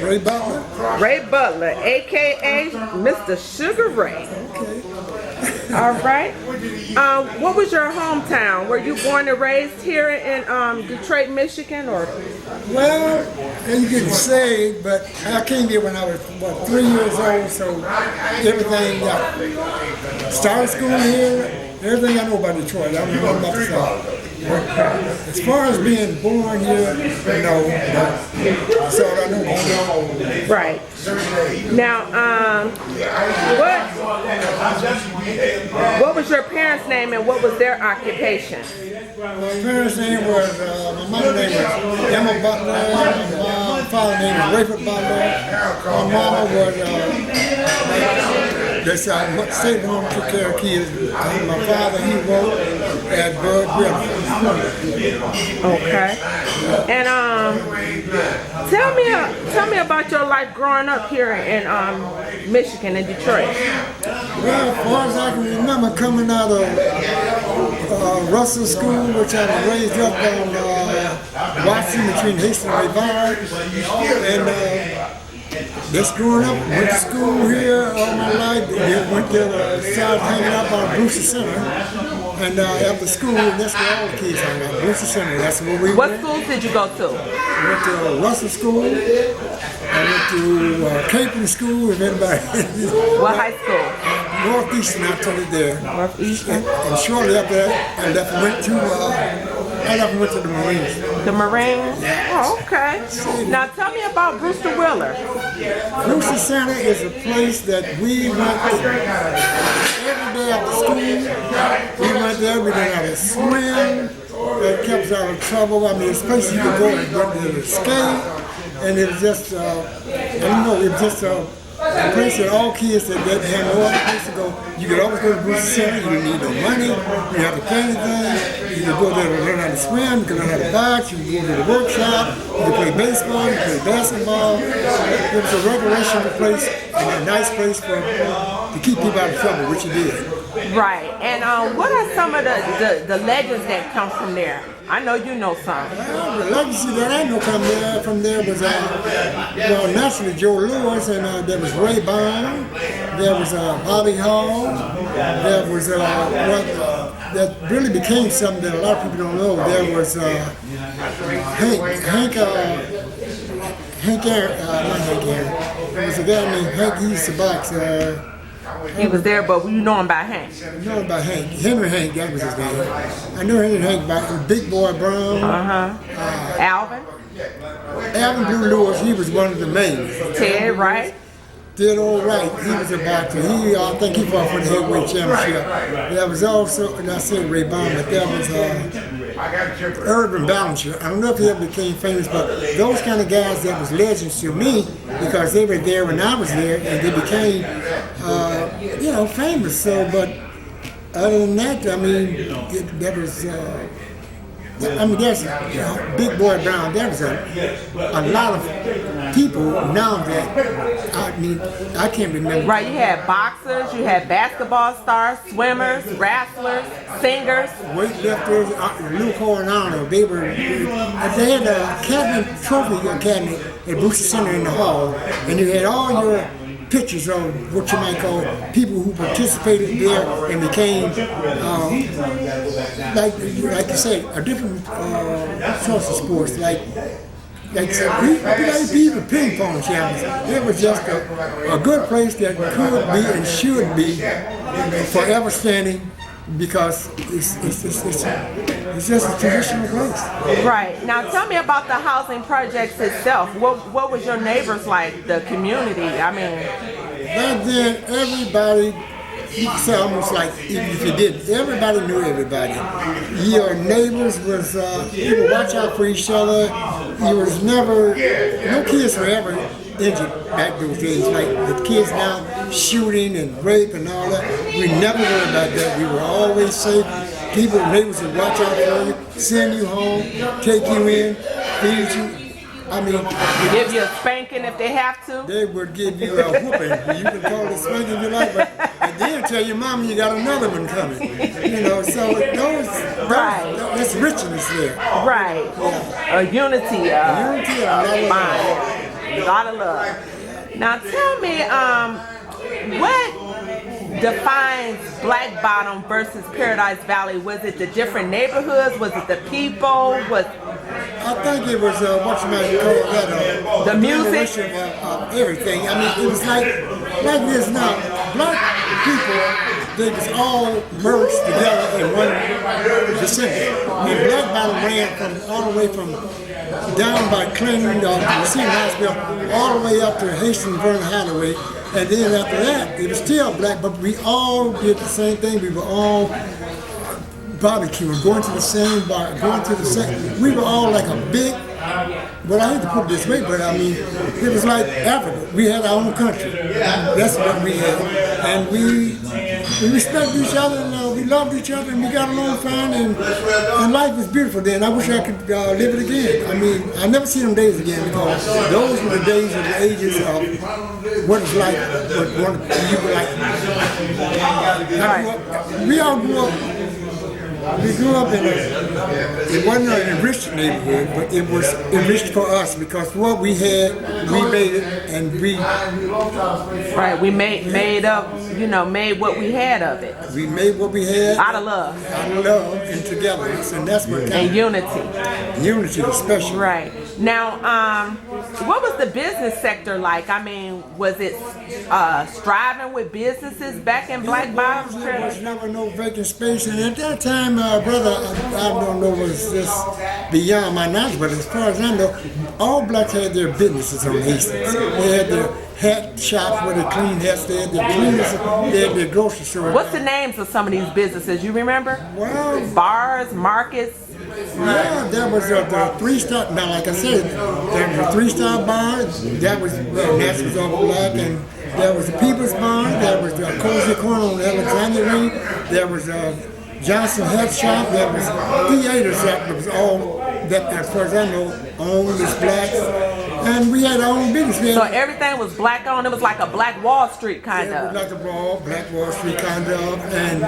Ray Butler. Ray Butler, a.k.a. Mr. Sugar Ray. Okay. All right. What was your hometown? Were you born and raised here in Detroit, Michigan, or? Well, you can say, but I came here when I was, 3 years old, so everything, started school here, everything I know about Detroit, I don't know about the South. As far as being born here, no, that's all I know. Right. Now, what was your parents' name and what was their occupation? My parents' name was, my mother's name was Emma Butler, my father's name was Rayford Butler, my mama was, stayed home, took care of kids. My father, he worked at Bird River. Okay. And tell me about your life growing up here in Michigan and Detroit. Well, as far as I can remember, coming out of Russell School, which I was raised up on Watson between Hastings and Rivard, and just growing up, went to school here all my life. Went to started hanging out by Brewster Center, and after school, that's where all the kids hung out. Brewster Center, that's where we What went. schools did you go to? I went to Russell School. I went to Capron School. If anybody. What high school? Northeastern, I told it there. Northeastern. And shortly after that, I left and went to the Marines. The Marines? Oh, okay. Now tell me about Brewster Wheeler. Brewster Center is a place that we went to every day after school. We went there, we learned how to swim. That kept us out of trouble. I mean, it's a place you could go and go to escape. And it was just, I don't know, it was just a place that all kids that had no other place to go. You could always go to Brewster Center, you didn't need no money, you didn't have to pay anything. You could go there to learn how to swim, you could learn how to box, you could go to the workshop, you could play baseball, you could play basketball. It was a recreational place and a nice place to keep people out of trouble, which you did. Right. And what are some of the legends that come from there? I know you know some. Well, the legacy that I know from there was, well, naturally Joe Lewis, and there was Ray Bond, there was Bobby Hall, there was that really became something that a lot of people don't know. There was Hank Aaron, not Hank Aaron. There was a guy named Hank, he used to box. He was there, but you know him by Hank. I know him by Hank. Henry Hank, that was his name. I know Henry Hank by Big Boy Brown. Alvin? Alvin Blue Lewis, he was one of the main. Ted, right? Did all right. He was a boxer. I think he fought for the heavyweight championship. There was also, and I said Ray Bond, but there was Urban Balancer. I don't know if he ever became famous, but those kind of guys that was legends to me because they were there when I was there, and they became, famous. So, but other than that, I mean, that was. There's Big Boy Brown. There was a lot of people now that I can't remember. Right, you had boxers, you had basketball stars, swimmers, wrestlers, singers, weightlifters. Lou Coronado. They had a cabinet trophy cabinet at Brewster Center in the hall, and you had all your pictures of what you might call people who participated there and became, like you say, a different source of sports. Like people ping pong champions. It was just a good place that could be and should be forever standing because it's just a traditional place. Right. Now tell me about the housing projects itself. What was your neighbors like, the community? I mean, back then everybody, you could say almost like, even if you didn't, everybody knew everybody. Your neighbors was, you would watch out for each other. You was never, no kids were ever injured back those days. Like the kids now shooting and rape and all that. We never worried about that. We were always safe. People, neighbors would watch out for you, send you home, take you in, feed you. I mean, give you a spanking if they have to. They would give you a whooping. You can call it a spanking if you like, but they'll tell your mama you got another one coming. So that's richness there. Right. Yeah. Unity. Unity, a lot of fine. A lot of love. Now tell me, what defines Black Bottom versus Paradise Valley? Was it the different neighborhoods? Was it the people? I think it was what you might call that the music of everything. I mean, it was like this now. Black people, they was all merged together in one vicinity. And Black Bottom ran from all the way from down by Clinton to the Senior Hospital, all the way up to Hastings Vernon Highway. And then after that, it was still black, but we all did the same thing. We were all barbecuing, going to the same bar, going to the same. We were all like a big, but I hate to put it this way, but I mean, it was like Africa. We had our own country. That's what we had. And we respected each other, and we loved each other, and we got along fine, and life was beautiful then. I wish I could live it again. I mean, I'll never see them days again, because those were the days of the ages of what it's like, what one you were like. We all grew up. We grew up in it wasn't an enriched neighborhood, but it was enriched for us, because what we had, we made it, and we made what we had of it. We made what we had out of love, and togetherness, and that's what and unity, especially. Right. Now, what was the business sector like? I mean, was it striving with businesses back in Black Bottom? There was never no vacant space, and at that time, brother, I don't know, was this beyond my knowledge, but as far as I know, all blacks had their businesses on Hastings. They had their hat shops where they clean hats, they had their cleaners, they had their grocery store. What's the names of some of these businesses? You remember? Well, bars, markets. Yeah, there was the 3-star. Now, like I said, there was a 3-star bar. That was that was all black, and there was the People's Bar. There was the Cozy Corner on Alexandria. There was Johnson Hat Shop. There was theaters that was all that, as far as I know, owned as blacks. And we had our own business. So everything was black owned. It was like a Black Wall Street kind of. It was like a Black Wall Street kind of. And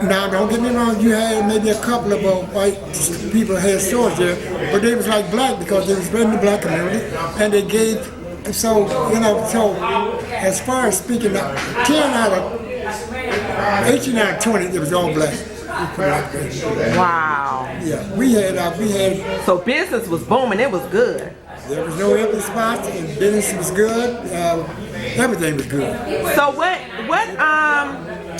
now, don't get me wrong, you had maybe a couple of white people had stores there, but they was like black because they was in the black community, and they gave. So as far as speaking, 18 out of 20, it was all black. Wow. Yeah, we had. So business was booming. It was good. There was no empty spots, and business was good. Everything was good. So what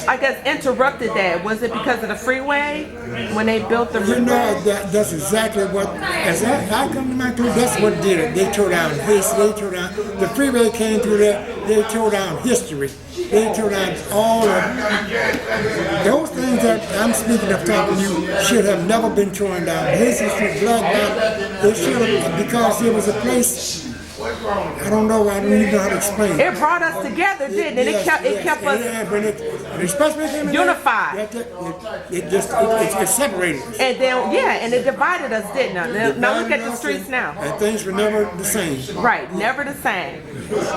I guess interrupted that? Was it because of the freeway when they built the freeway? You know, that's exactly what. As I come to my clue, that's what did it. They tore down Hastings. They tore down the freeway came through there. They tore down history. They tore down all of those things that I'm speaking of, talking to you, should have never been torn down. Hastings Street, Black Bottom, they should have, because it was a place. I don't know even know how to explain it. It brought us together, didn't it? It kept us unified. It separated us. And then, and it divided us, didn't it? Now look at the streets now. And things were never the same. Right, never the same.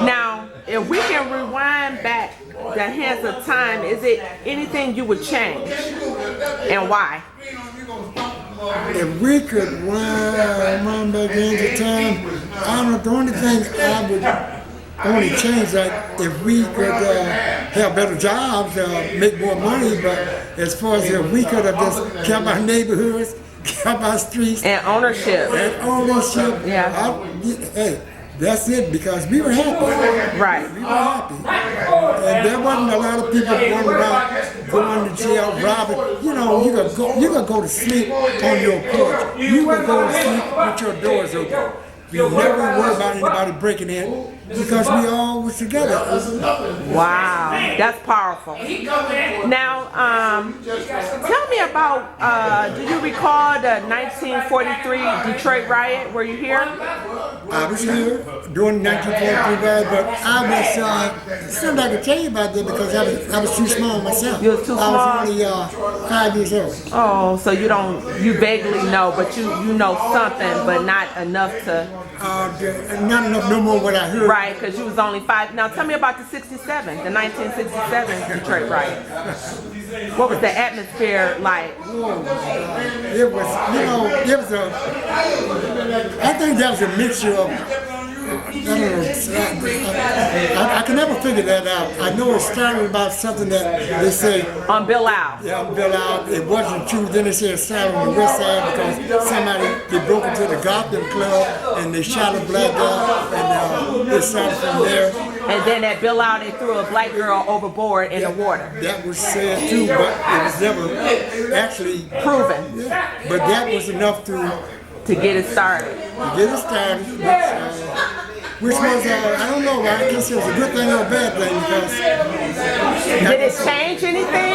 Now, if we can rewind back the hands of time, is it anything you would change? And why? If we could run back into time, I don't know, the only thing I would only change, like if we could have better jobs, make more money, but as far as if we could have just kept our neighborhoods, kept our streets. And ownership. Yeah. Hey, that's it, because we were happy. Right. We were happy. And there wasn't a lot of people going around going to jail, robbing. You know, you could go to sleep on your porch. You could go to sleep with your doors open. We never worried about anybody breaking in, because we all was together. Wow, that's powerful. Now, tell me about, do you recall the 1943 Detroit riot? Were you here? I was here during the 1943 riot, but I was, something I could tell you about that, because I was too small myself. You was too small? I was only 5 years old. Oh, so you vaguely know, but you know something, but not enough to... not enough, no more what I heard. Right, because you was only 5. Now tell me about the 1967 Detroit riot. What was the atmosphere like? It was, I think that was a mixture of I can never figure that out. I know it started about something that they say On Bill Out. yeah, Bill Out. It wasn't true. Then they said it started on the west side because somebody they broke into the Gotham Club and they shot a black guy, and it started from there. And then at Bill Out, they threw a black girl overboard in the water. That was said too, but it was never actually Proven yeah, but that was enough to get it started. get it started. Which was, I don't know, I guess it was a good thing or a bad thing because Did it change anything?